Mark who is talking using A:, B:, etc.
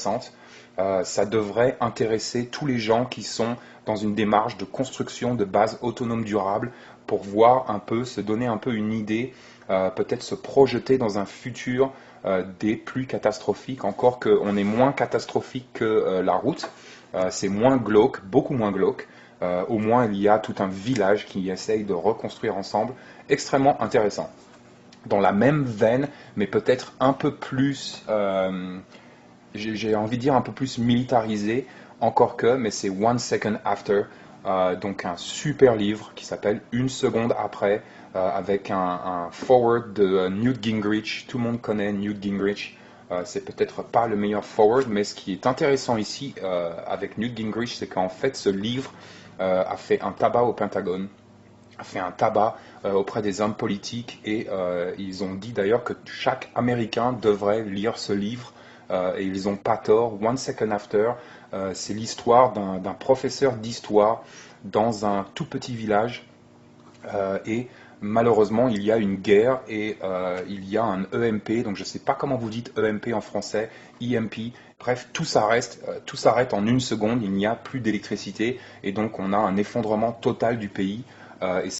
A: intéressante. Ça devrait intéresser tous les gens qui sont dans une démarche de construction de bases autonomes durables pour voir un peu, se donner un peu une idée, peut-être se projeter dans un futur des plus catastrophiques, encore qu'on est moins catastrophique que la route. C'est moins glauque, beaucoup moins glauque. Au moins, il y a tout un village qui essaye de reconstruire ensemble. Extrêmement intéressant. Dans la même veine, mais peut-être un peu plus, j'ai envie de dire un peu plus militarisé, encore que, mais c'est One Second After, donc un super livre qui s'appelle Une seconde après, avec un forward de Newt Gingrich. Tout le monde connaît Newt Gingrich. C'est peut-être pas le meilleur forward, mais ce qui est intéressant ici avec Newt Gingrich, c'est qu'en fait ce livre a fait un tabac au Pentagone, a fait un tabac auprès des hommes politiques, et ils ont dit d'ailleurs que chaque Américain devrait lire ce livre, et ils n'ont pas tort. One Second After, c'est l'histoire d'un professeur d'histoire dans un tout petit village, et malheureusement il y a une guerre, et il y a un EMP, donc je ne sais pas comment vous dites EMP en français, EMP, bref, tout s'arrête en une seconde, il n'y a plus d'électricité, et donc on a un effondrement total du pays, et